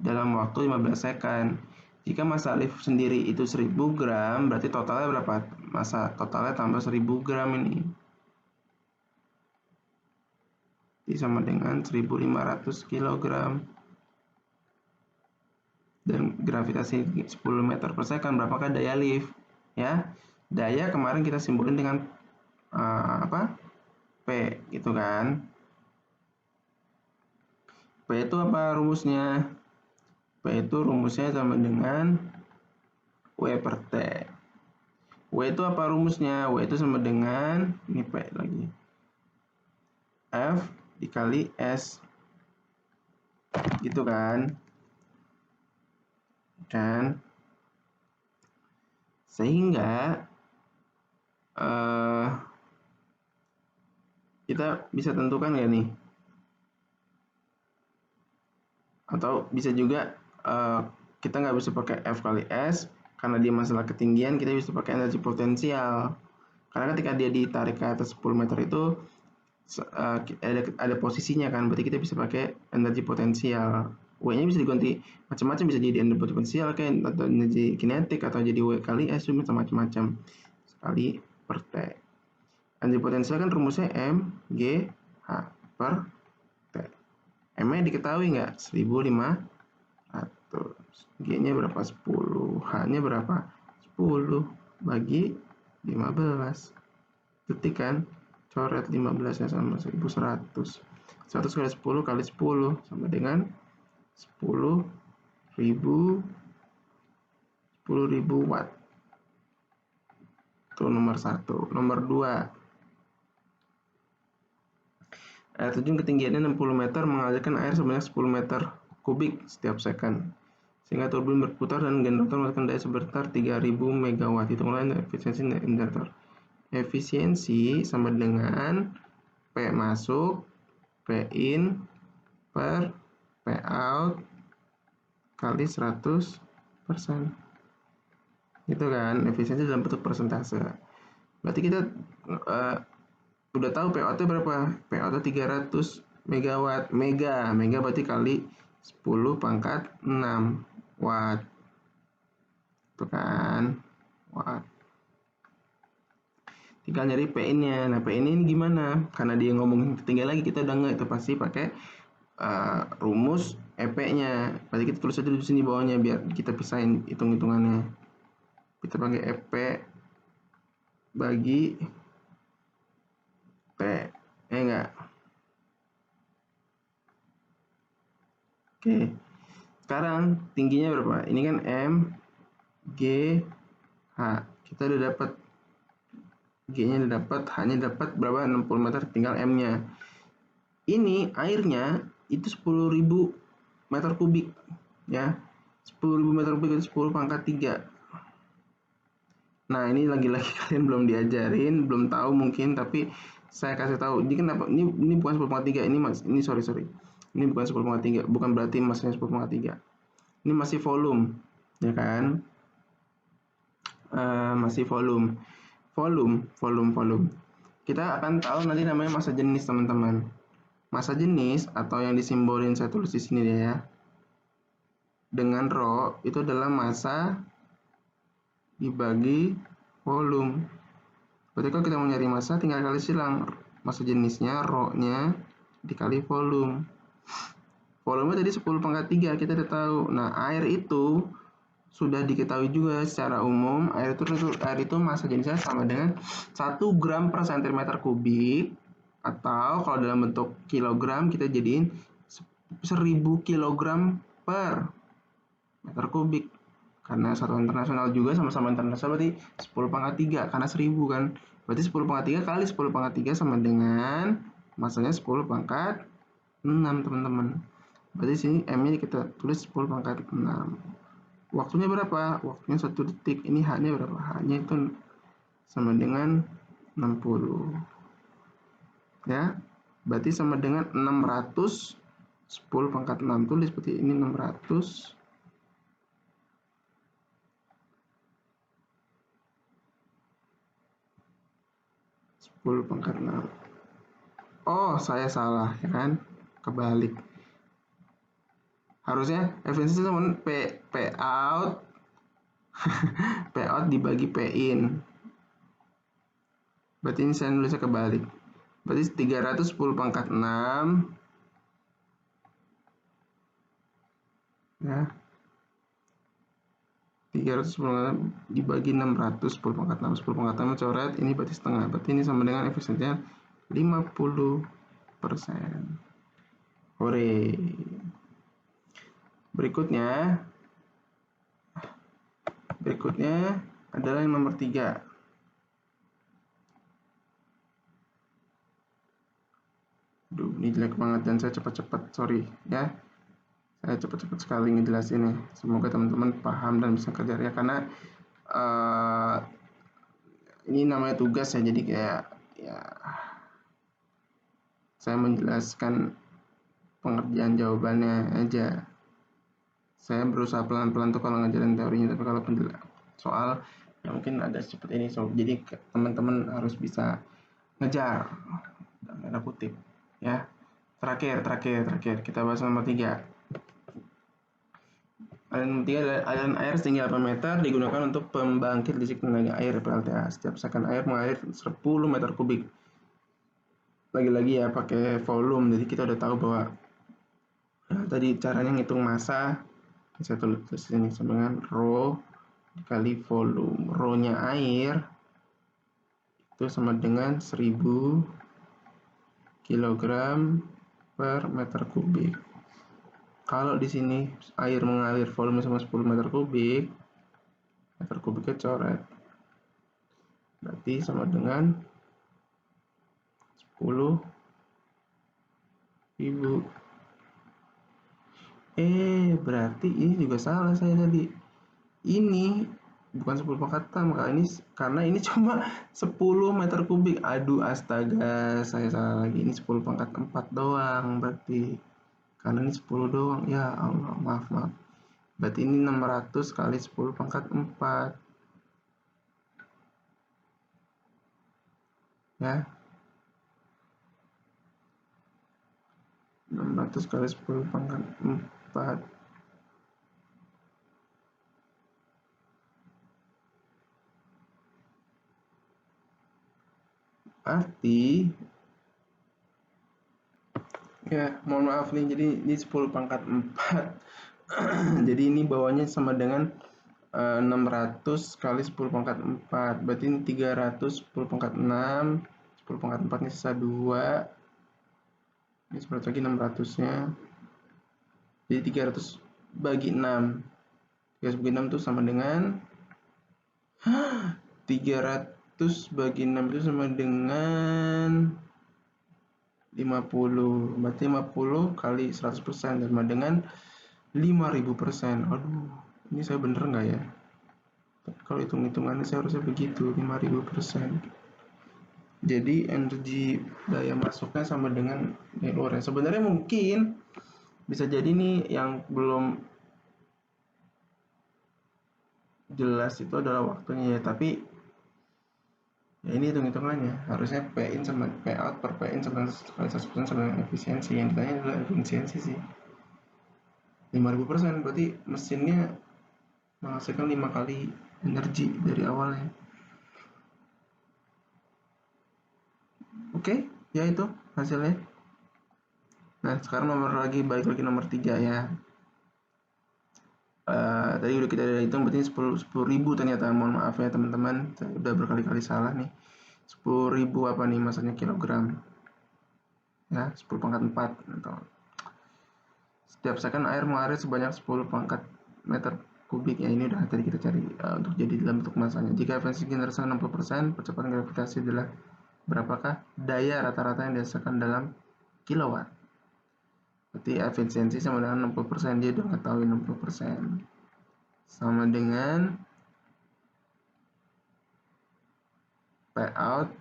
dalam waktu 15 second. Jika massa lift sendiri itu 1000 gram, berarti totalnya berapa? Massa totalnya tambah 1000 gram ini. Ini sama dengan 1500 kg. Dan gravitasi 10 meter per second, berapakah daya lift? Ya, daya kemarin kita simbolin dengan P gitu kan. P itu apa rumusnya? P itu rumusnya sama dengan W per T. W itu apa rumusnya? W itu sama dengan, ini P lagi, F dikali S, gitu kan. Dan sehingga kita bisa tentukan nggak nih? Atau bisa juga kita nggak bisa pakai F kali S karena dia masalah ketinggian, kita bisa pakai energi potensial. Karena ketika dia ditarik ke atas 10 meter itu ada posisinya kan, berarti kita bisa pakai energi potensial. W-nya bisa diganti macam-macam, bisa jadi energi potensial kayak atau energi kinetik atau jadi W kali S, cuma macam-macam sekali per T. Energi potensial kan rumusnya M G H per T. M-nya diketahui nggak? 1500. G-nya berapa? 10. H-nya berapa? 10 bagi 15. Detik kan? Coret 15-nya sama 1100. 100 kali 10 kali 10 sama dengan 10.000 watt. Itu nomor 1. Nomor 2. Air terjun ketinggiannya 60 meter mengalirkan air sebanyak 10 meter kubik setiap second. Sehingga turbin berputar dan generator menghasilkan daya sebesar 3000 MW. Hitunglah efisiensi generator. Efisiensi sama dengan P masuk, P in per P out kali 100%. Gitu kan, efisiensi dalam bentuk persentase. Berarti kita udah tahu PO itu berapa? PO itu 300 megawatt. Mega berarti kali 10 pangkat 6 watt. Itu kan, watt. Tinggal nyari PN-nya. Nah, PN ini gimana? Karena dia ngomong ketinggian lagi, kita udah nggak itu pasti pakai rumus EP-nya. Berarti kita tulis aja di sini bawahnya biar kita pisahin hitung-hitungannya. Kita pakai EP bagi P. Enggak. Oke. Sekarang tingginya berapa? Ini kan M G H. Kita udah dapat G-nya udah dapat, H-nya dapat berapa? 60 meter, tinggal M-nya. Ini airnya itu 10.000 meter kubik ya. 10.000 meter kubik itu 10 pangkat 3. Nah, ini lagi-lagi kalian belum diajarin, belum tahu mungkin, tapi saya kasih tahu. Ini kenapa? Ini bukan 10,3, ini sorry. Ini bukan 10,3, bukan berarti masnya 10,3. Ini masih volume, ya kan? Masih volume. Kita akan tahu nanti namanya massa jenis, teman-teman. massa jenis atau yang disimbolin saya tulis di sini deh ya, dengan rho itu adalah massa dibagi volume. Berarti kalau kita mau nyari massa tinggal kali silang massa jenisnya, rho-nya dikali volume. Volume tadi 10⁻3 kita udah tahu. Nah, air itu sudah diketahui juga secara umum air itu massa jenisnya sama dengan 1 gram per cm kubik, atau kalau dalam bentuk kilogram kita jadiin 1000 kg per meter kubik, karena satuan internasional juga sama-sama internasional berarti 10⁻3 karena 1000 kan, berarti 10⁻3 kali 10⁻3 sama dengan massanya 10⁻6 teman-teman. Berarti sini M-nya kita tulis 10⁻6. Waktunya berapa? Waktunya 1 detik. Ini H-nya berapa? H-nya itu sama dengan 60. Ya. Berarti sama dengan 600 10⁻6. Tulis seperti ini 600 10⁻6. Oh, saya salah ya kan? Kebalik. Harusnya efisiensi teman P out P out dibagi P in. Berarti ini saya nulisnya kebalik. Berarti 310⁻6 ya. 310 dibagi 600 10⁻6. 10⁻6 coret, ini berarti setengah. Berarti ini sama dengan efisiensinya 50%. Hore. Berikutnya adalah yang nomor 3. Aduh, ini jelek banget dan saya cepat-cepat, sorry ya. Saya cepat-cepat sekali ngejelasinnya. Semoga teman-teman paham dan bisa kerja ya, karena ini namanya tugas ya, jadi kayak ya saya menjelaskan pengerjaan jawabannya aja. Saya berusaha pelan-pelan tuh kalau ngajarin teorinya, tapi kalau soal ya mungkin ada seperti ini. Jadi teman-teman harus bisa ngejar dalam tanda kutip ya. Terakhir kita bahas nomor 3. Aliran 3 adalah aliran air setinggi 8 meter digunakan untuk pembangkit listrik tenaga air PLTA. Setiap second air mengalir 10 meter kubik. Lagi-lagi ya pakai volume, jadi kita udah tahu bahwa tadi caranya ngitung massa. Saya tulis di sini sama dengan rho dikali volume. Rho-nya air itu sama dengan 1000 kg per meter kubik. Kalau di sini air mengalir volume sama 10 meter kubiknya coret. Berarti sama dengan 10.000. Berarti ini juga salah saya tadi. Ini bukan 10⁻6 karena ini cuma 10 meter kubik. Aduh, astaga, saya salah lagi. Ini 10⁻4 doang berarti. Karena ini 10 doang. Ya Allah, maaf. Berarti ini 600 kali 10⁻4. Ya. 600 kali 10⁻4. Arti ya, mohon maaf nih, jadi ini 10⁻4. Jadi ini bawahnya sama dengan 600 kali 10⁻4. Berarti ini 300 10⁻6. 10⁻4 ini sisa 2. Ini seperti lagi 600-nya. Jadi 300 bagi 6. 300 bagi 6 itu sama dengan 300 bagi 6 itu sama dengan 50. Berarti 50 kali 100% sama dengan 5000%. Aduh, ini saya bener nggak ya? Tapi kalau hitung-hitungannya saya harusnya begitu, 5000%. Jadi energi daya masuknya sama dengan nilai luarnya. Sebenarnya mungkin bisa jadi nih yang belum jelas itu adalah waktunya ya, tapi Ya ini hitung-hitungannya, harusnya P in sama P out per P in sama kali 100% sama dengan efisiensi. Yang ditanya adalah efisiensi sih. 5000%, berarti mesinnya menghasilkan 5 kali energi dari awalnya. Oke, ya itu hasilnya. Nah, sekarang balik lagi nomor 3 ya. Tadi udah kita hitung berarti 10 ribu ternyata. Mohon maaf ya teman-teman, saya udah berkali-kali salah nih. 10.000 apa nih masanya kilogram? Ya, 10 pangkat 4. Setiap second air mengalir sebanyak 10 pangkat meter kubik. Ya ini udah tadi kita cari untuk jadi dalam bentuk masanya. Jika efisiensi generasi 60%, percepatan gravitasi adalah berapakah daya rata-rata yang dirasakan dalam kilowatt? Berarti efisiensi sama dengan 60%, dia udah mengetahui 60%. Sama dengan P out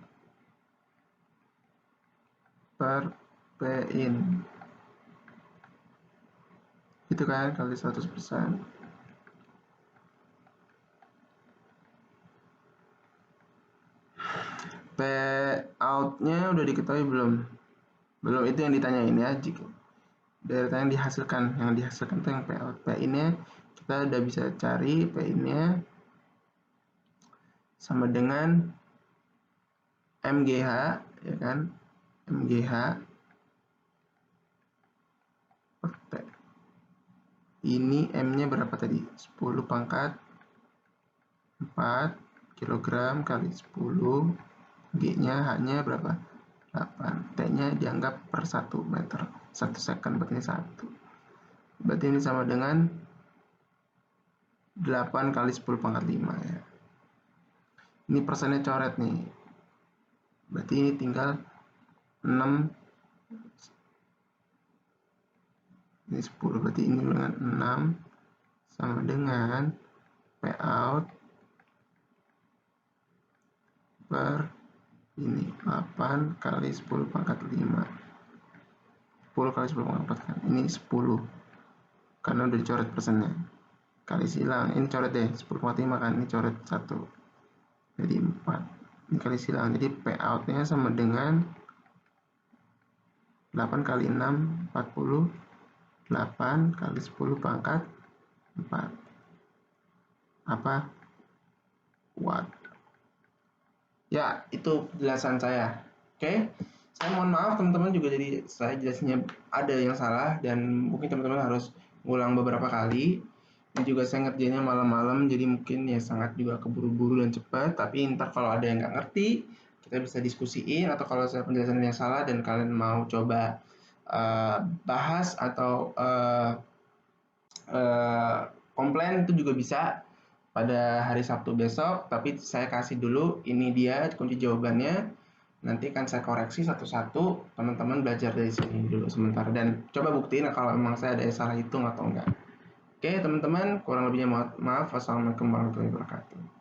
per P in. Itu kan kali 100%. P out-nya udah diketahui belum? Belum, itu yang ditanyain ya. Jika data yang dihasilkan itu yang P out. P in-nya kita udah bisa cari. P in-nya sama dengan MGH, ya kan? MGH per T. Ini M-nya berapa tadi? 10 pangkat 4 kg kali 10. G-nya hanya berapa? 8. T-nya dianggap per 1 meter. 1 second berarti 1. Berarti ini sama dengan 8 kali 10 pangkat 5 ya. Ini persennya coret nih. Berarti ini tinggal 6. Ini 10. Berarti ini dengan 6 sama dengan P out per ini 8 kali 10 pangkat 5. 10 kali 10 pangkat 4 kan. Ini 10. Karena udah dicoret persennya. Kali silang. Ini coret deh. 10 pangkat 5 kan. Ini coret 1. Jadi 4. Ini kali silang. Jadi P out-nya sama dengan 8 kali 6, 40. 8 kali 10 pangkat 4. Apa? Watt. Ya, itu penjelasan saya. Oke. Saya mohon maaf teman-teman juga, jadi saya jelasnya ada yang salah dan mungkin teman-teman harus ngulang beberapa kali. Ini juga saya ngerjainnya malam-malam, jadi mungkin ya sangat juga keburu-buru dan cepat. Tapi ntar kalau ada yang nggak ngerti, kita bisa diskusiin, atau kalau saya penjelasan yang salah dan kalian mau coba bahas atau komplain, itu juga bisa pada hari Sabtu besok. Tapi saya kasih dulu, ini dia kunci jawabannya. Nanti akan saya koreksi satu-satu. Teman-teman belajar dari sini dulu sebentar dan coba buktiin kalau memang saya ada yang salah hitung atau enggak. Oke teman-teman, kurang lebihnya maaf. Wassalamualaikum warahmatullahi wabarakatuh.